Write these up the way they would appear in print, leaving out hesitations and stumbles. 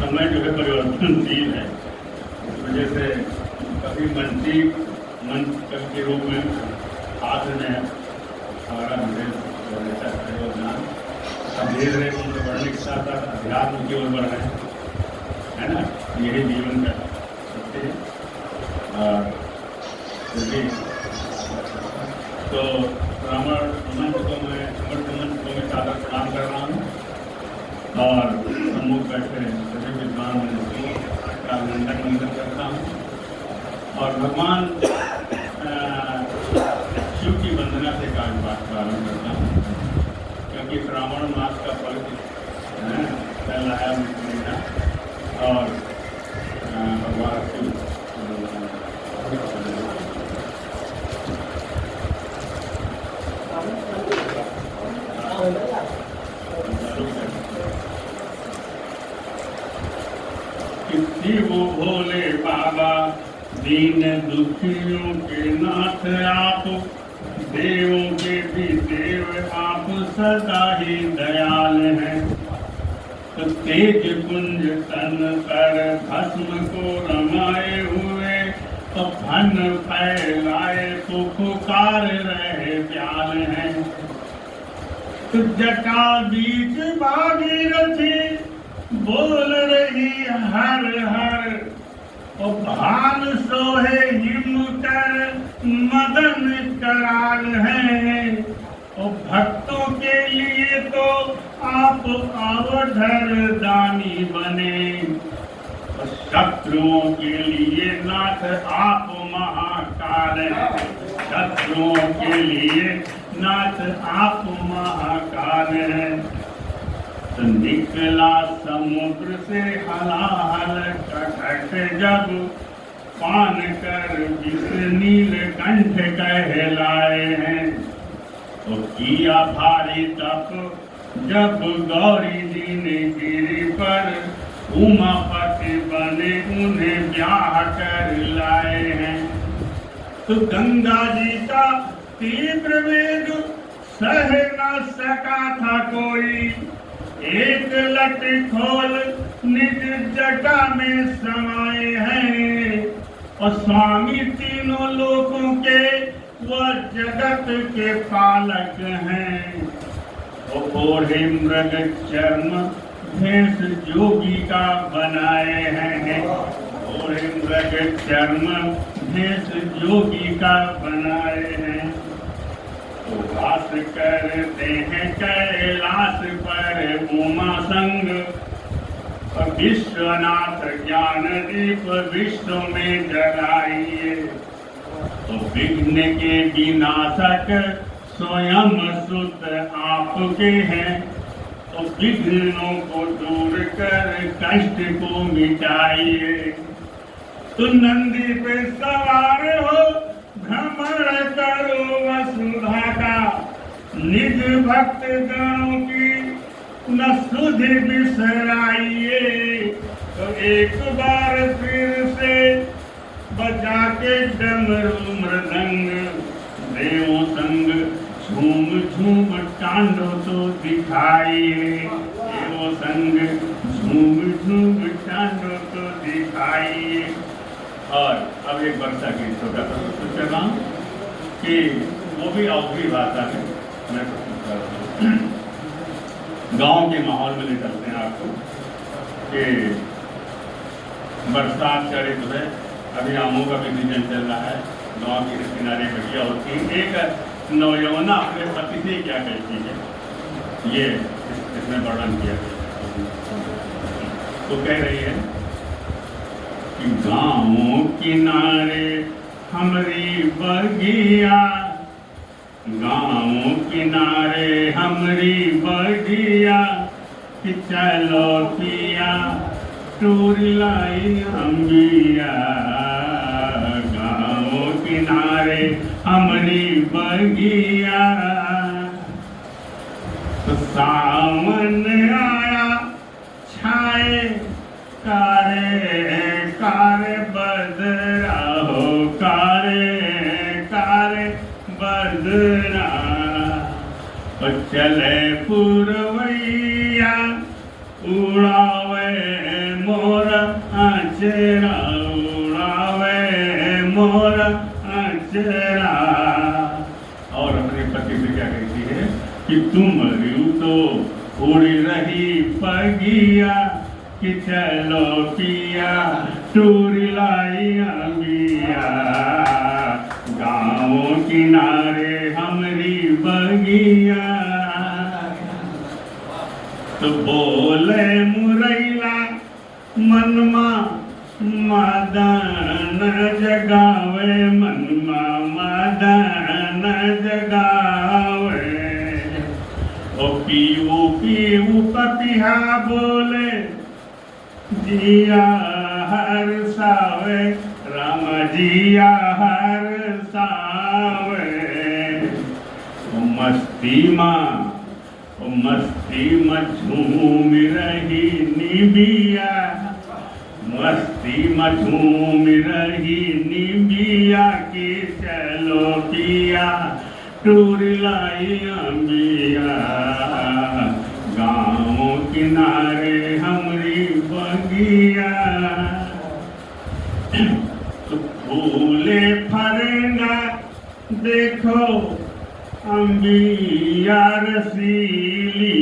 समय जो है परिवर्तनशील है, इस वजह से कभी मंच के रूप में हाथ में हमारा रहता है योगदान। अब धीरे धीरे उम्र बढ़ने के साथ साथ अध्यात्म की ओर बढ़ रहे हैं, है ना, यही जीवन का सत्य है। और तो ब्राह्मण मंच को मैं सादर प्रणाम कर रहा हूँ और सम्मुख बैठे सभी विद्वान का अभिनंदन करता हूँ और भगवान शिव की वंदना से कार्यपाठ प्रारंभ करता हूँ, क्योंकि श्रावण मास का पवित्र पहला है महीना और भगवान शिव वो भोले बाबा दीन दुखियों के नाथ आप, देवों के भी देव आप सदा ही दयाल हैं। तो तेज कुंज तन पर भस्म को रमाए हुए, तो फन फैलाए तो पुकार रहे प्याल हैं। तो जटा बीच भागीरथी बोल रही हर हर, ओ भान सोहे हिम कर मदन कराल है। ओ भक्तों के लिए तो आप अवधर दानी बने, और शत्रुओं के लिए नाथ आप महाकाल हैं। शत्रुओं के लिए नाथ आप महाकाल हैं। तो निकला समुद्र से हलाहल कटक जब, पान कर विष नीलकंठ कहलाए हैं। तो किया भारी तप जब गौरी जी ने गिरी पर, उमापति बने उन्हें ब्याह कर लाए हैं। तो गंगा जी का तीव्र वेग सह न सका था कोई, एक लट खोल निज जटा में समाये हैं। और स्वामी तीनों लोकों के वह जगत के पालक हैं। ओढ़े मृग चर्म भेष जोगी का बनाए हैं। ओढ़े मृग चर्म भेष जोगी का बनाए हैं। वास करते हैं कैलाश पर उमा संग, और विश्वनाथ ज्ञान दीप विश्व में जलाइए। तो विघ्न के विनाशक स्वयं सुत आपके हैं। तो विघ्नों को दूर कर कष्ट को मिटाइए। तो नंदी पे सवार हो भ्रमण करो वसुधा का, निज भक्त गणों की न सुध बिसराइए। तो एक बार फिर से बजा के डमरू मृदंग, देवों संग झूम झूम टांडो तो दिखाइए। देवों संग झूम झूम टांडो तो दिखाइए। और अब एक वर्षा की छोटा सा प्रस्तुत कर रहा हूँ कि वो भी अवधि भाषा में मैं प्रस्तुत कर रहा हूँ। गाँव के माहौल में ले चलते हैं आपको कि बरसात चढ़ी है, अभी आमों का भी सीजन चल रहा है। गाँव के किनारे बढ़िया होती है। एक नौजवाना अपने पति से क्या कहती है, ये इसमें वर्णन किया तो कह रही है कि गाँव किनारे हमरी बगिया, गाँव किनारे हमरी बगिया, कि चलो पिया टूर लाई अम्बिया। गाँव किनारे हमरी बगिया, तो सावन आया छाए कारे कारे बदरा हो, कारे कारे बदरा। और चले पुरवैया उड़ावे चेरा उड़ावे मोरा चेरा। और अपने पति से क्या कहती है कि तुम रियो तो उड़ रही पगिया कि चलो पिया टूरी लाई अंबिया, गाँव किनारे हमरी बगिया। तो बोले मुरैला मनमा मदन जगावे, मनमा मदन जगावे। ओ पीऊ पीऊ पपिहा बोले जिया हर सावे, राम जिया हर सावे। मस्ती में झूम रही निबिया, मस्ती में झूम रही निबिया कि चलो पिया टूर लाई अंबिया, गाँव किनारे हमरी बगिया। तो फूले फरेंगा देखो अंबिया रसीली,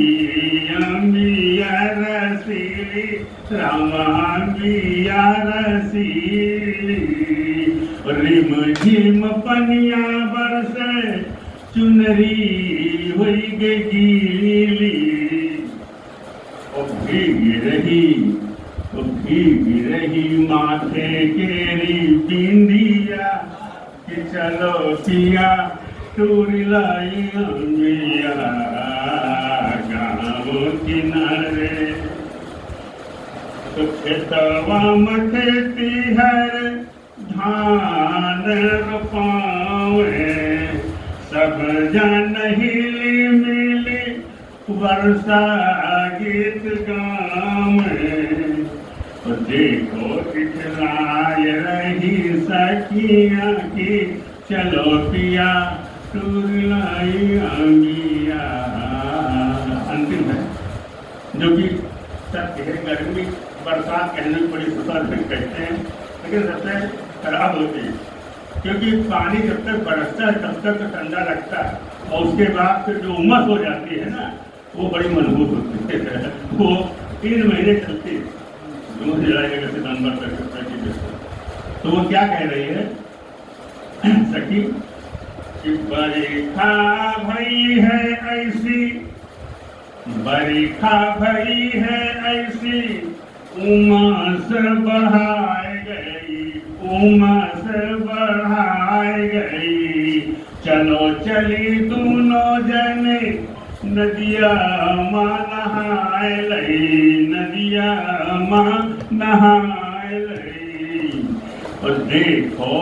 अंबिया रसीली, राम अंबिया रसीली। रिम झिम पनिया बरसे चुनरी हुई गीली, भीग रही माथे केरी बिंदिया कि चलो पिया टूरी लाई अंबिया, गाँव किनारे। तो खेतवा में खेती है धान रोपावे, सब जन हिली मिली वर्षा गीत गावे। देखो दिखलाय रही सखिया की चलो पिया टूर लाई अंबिया। अंतिम है जो कि सब गर्मी बरसात कहने में बड़ी सुखद कहते हैं, लेकिन सबसे खराब होती है क्योंकि पानी जब तक बरसता है तब तक तो ठंडा लगता है और उसके बाद फिर जो उमस हो जाती है ना वो बड़ी मजबूत होती है। वो 3 महीने चलती है, जून जुलाई अगस्त सितंबर तक। तो वो क्या कह रही है सखी कि बरखा भई है ऐसी, बरखा भई है ऐसी, उमस बढ़ाए गई, उमस बढ़ाए गई। चलो चली दोनों जने नदिया माँ नहाए लई, नदिया माँ नहाए लई। और देखो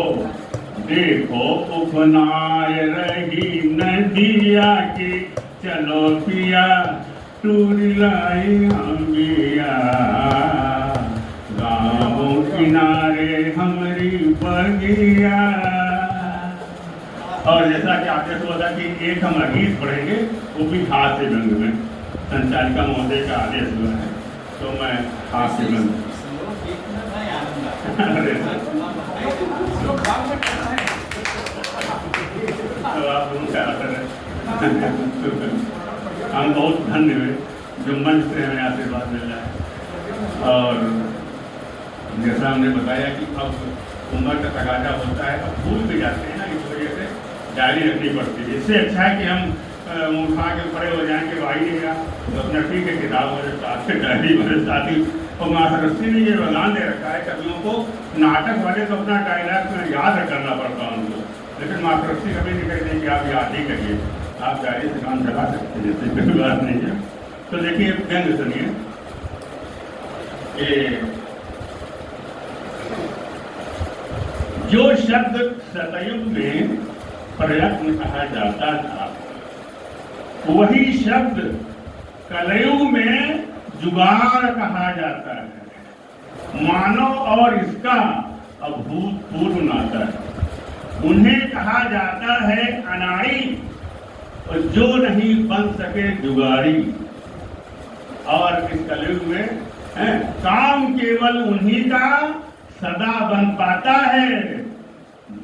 देखो उफनाए रही नदिया की चलो पिया टूर लाई अंबिया, गाँव किनारे हमारी बगिया। और जैसा कि आपने सोचा कि एक हम गीत पढ़ेंगे वो भी हास्य रंग में, संचालिका महोदय का आदेश हुआ है तो मैं हास्य रंग तो आप उनका हम बहुत धन्य हुए जो मंच से हमें आशीर्वाद मिल रहा है। और जैसा हमने बताया कि अब उम्र का तकाजा होता है, अब भूल भी जाते हैं ना, इस वजह से डायरी रखनी पड़ती है। इससे अच्छा है कि हम उठा के पड़े हो जाएं कि भाई नहीं गया तो अपना ठीक है किताब मेरे साथ से, डायरी मेरे साथ ही। और माँ सरस्वती ने ये वरदान दे रखा है कवियों को, नाटक वाले तो अपना डायलॉग में याद करना पड़ता है उनको, लेकिन माँ सरस्वती कभी नहीं कहते कि आप याद ही करिए, आप डायरी से काम चला सकते हैं, जैसे कोई बात नहीं है। तो देखिए व्यंग सुनिए, जो शब्द सतयुग में प्रयत्न कहा जाता था वही शब्द कलयुग में जुगाड़ कहा जाता है। मानव और इसका अभूतपूर्व नाता है। उन्हें कहा जाता है अनाड़ी, और जो नहीं बन सके जुगाड़ी। और इस कलयुग में काम केवल उन्हीं का सदा बन पाता है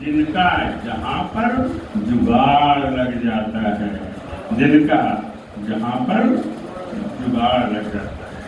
जिनका जहां पर जुगाड़ लग जाता है, जिनका जहां पर जुगाड़ लग जाता है।